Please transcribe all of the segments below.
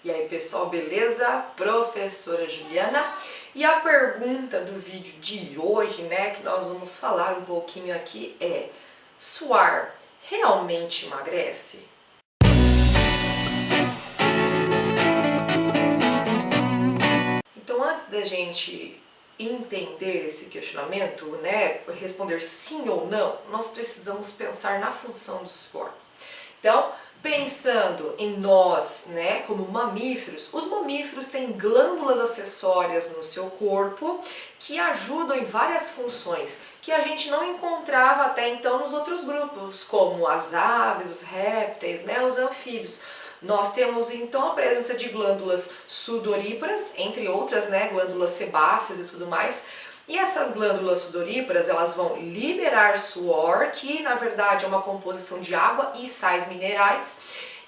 E aí pessoal, beleza? Professora Juliana. E a pergunta do vídeo de hoje, né, que nós vamos falar um pouquinho aqui é: suar realmente emagrece? Então, antes da gente entender esse questionamento, né, responder sim ou não, nós precisamos pensar na função do suor. Então, pensando em nós, né, como mamíferos, os mamíferos têm glândulas acessórias no seu corpo que ajudam em várias funções que a gente não encontrava até então nos outros grupos, como as aves, os répteis, né, os anfíbios. Nós temos então a presença de glândulas sudoríparas, entre outras, né, glândulas sebáceas e tudo mais. E essas glândulas sudoríparas, elas vão liberar suor, que na verdade é uma composição de água e sais minerais.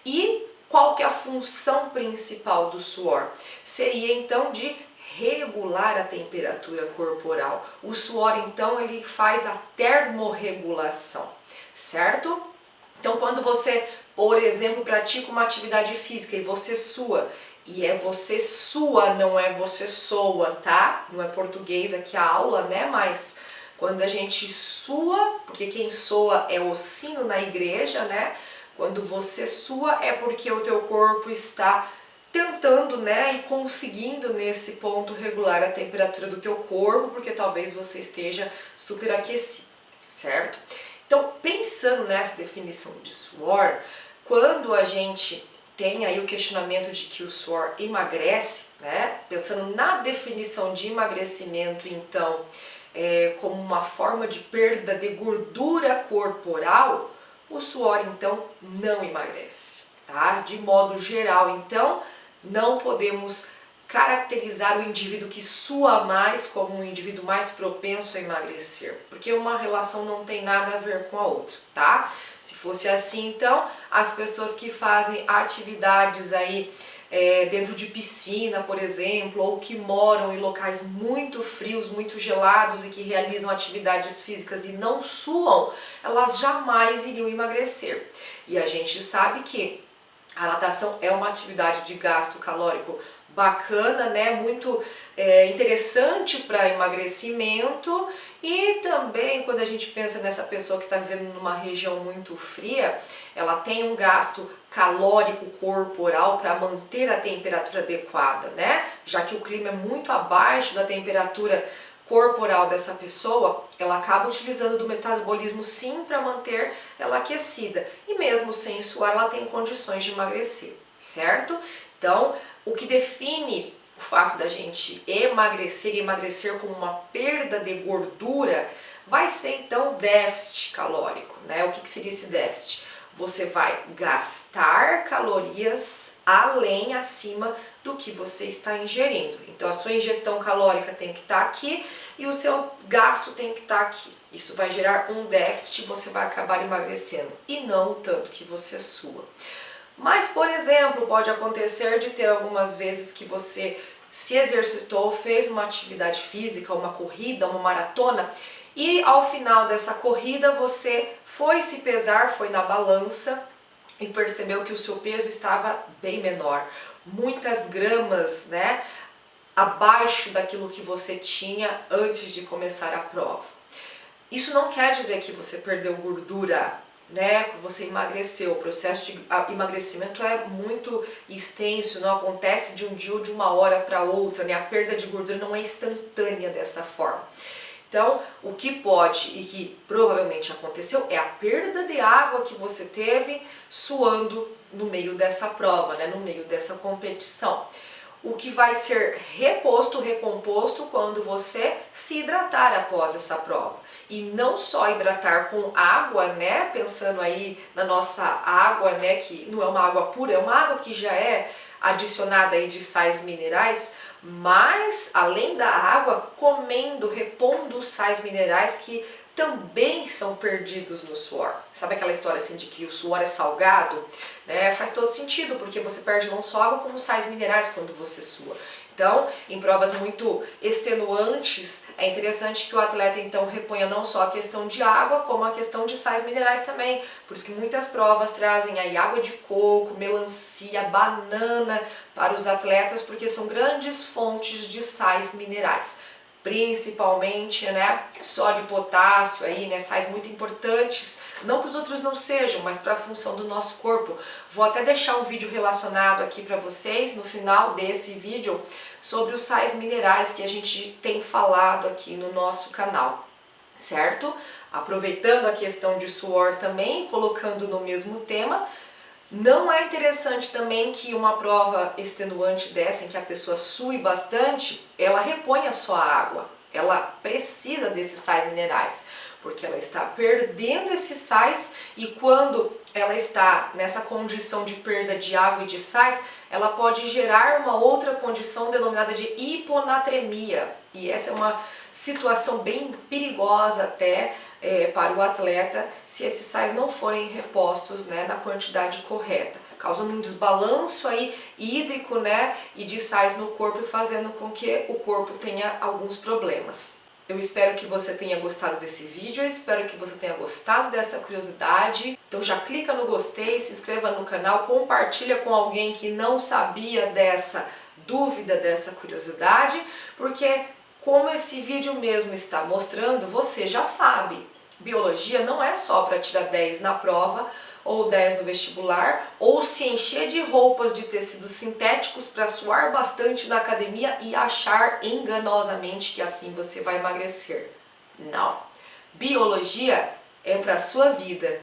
E qual que é a função principal do suor? Seria então de regular a temperatura corporal. O suor então ele faz a termorregulação, certo? Então quando você, por exemplo, pratica uma atividade física e você sua, e é você sua, não é você soa, tá? Não é português aqui a aula, né? Mas quando a gente sua, porque quem soa é o sino na igreja, né? Quando você sua é porque o teu corpo está tentando, né, e conseguindo nesse ponto regular a temperatura do teu corpo, porque talvez você esteja superaquecido, certo? Então, pensando nessa definição de suor, quando a gente tem aí o questionamento de que o suor emagrece, né? Pensando na definição de emagrecimento, então, como uma forma de perda de gordura corporal, o suor, então, não emagrece, tá? De modo geral, então, não podemos caracterizar o indivíduo que sua mais como um indivíduo mais propenso a emagrecer, porque uma relação não tem nada a ver com a outra, tá? Se fosse assim, então, as pessoas que fazem atividades aí dentro de piscina, por exemplo, ou que moram em locais muito frios, muito gelados e que realizam atividades físicas e não suam, elas jamais iriam emagrecer. E a gente sabe que a natação é uma atividade de gasto calórico bacana, né? Muito interessante para emagrecimento. E também quando a gente pensa nessa pessoa que está vivendo numa região muito fria, ela tem um gasto calórico corporal para manter a temperatura adequada, né? Já que o clima é muito abaixo da temperatura corporal dessa pessoa, ela acaba utilizando do metabolismo sim para manter ela aquecida. E mesmo sem suar, ela tem condições de emagrecer, certo? Então, o que define o fato da gente emagrecer e emagrecer como uma perda de gordura vai ser então o déficit calórico, né? O que seria esse déficit? Você vai gastar calorias além, acima do que você está ingerindo. Então a sua ingestão calórica tem que estar aqui e o seu gasto tem que estar aqui. Isso vai gerar um déficit e você vai acabar emagrecendo e não o tanto que você sua. Mas, por exemplo, pode acontecer de ter algumas vezes que você se exercitou, fez uma atividade física, uma corrida, uma maratona, e ao final dessa corrida você foi se pesar, foi na balança e percebeu que o seu peso estava bem menor, muitas gramas, né, abaixo daquilo que você tinha antes de começar a prova. Isso não quer dizer que você perdeu gordura, né, que você emagreceu. O processo de emagrecimento é muito extenso, não acontece de um dia ou de uma hora para outra, né? A perda de gordura não é instantânea dessa forma. Então, o que pode e que provavelmente aconteceu é a perda de água que você teve suando no meio dessa prova, né, no meio dessa competição. O que vai ser reposto, recomposto quando você se hidratar após essa prova. E não só hidratar com água, né, pensando aí na nossa água, né, que não é uma água pura, é uma água que já é adicionada aí de sais minerais, mas além da água, comendo, repondo os sais minerais que também são perdidos no suor. Sabe aquela história assim de que o suor é salgado? Faz todo sentido, porque você perde não só água como sais minerais quando você sua. Então, em provas muito extenuantes, é interessante que o atleta então reponha não só a questão de água, como a questão de sais minerais também. Por isso que muitas provas trazem aí água de coco, melancia, banana para os atletas, porque são grandes fontes de sais minerais. Principalmente, né, sódio, potássio aí, né, sais muito importantes, não que os outros não sejam, mas para a função do nosso corpo. Vou até deixar um vídeo relacionado aqui para vocês no final desse vídeo sobre os sais minerais que a gente tem falado aqui no nosso canal, certo? Aproveitando a questão de suor também, colocando no mesmo tema, não é interessante também que uma prova extenuante dessa, em que a pessoa sue bastante, ela reponha só a água. Ela precisa desses sais minerais, porque ela está perdendo esses sais e quando ela está nessa condição de perda de água e de sais, ela pode gerar uma outra condição denominada de hiponatremia. E essa é uma situação bem perigosa até para o atleta se esses sais não forem repostos, né, na quantidade correta, causando um desbalanço aí hídrico, né, e de sais no corpo e fazendo com que o corpo tenha alguns problemas. Eu espero que você tenha gostado desse vídeo, eu espero que você tenha gostado dessa curiosidade. Então já clica no gostei, se inscreva no canal, compartilha com alguém que não sabia dessa dúvida, dessa curiosidade, porque como esse vídeo mesmo está mostrando, você já sabe. Biologia não é só para tirar 10 na prova ou 10 no vestibular, ou se encher de roupas de tecidos sintéticos para suar bastante na academia e achar enganosamente que assim você vai emagrecer. Não. Biologia é para a sua vida.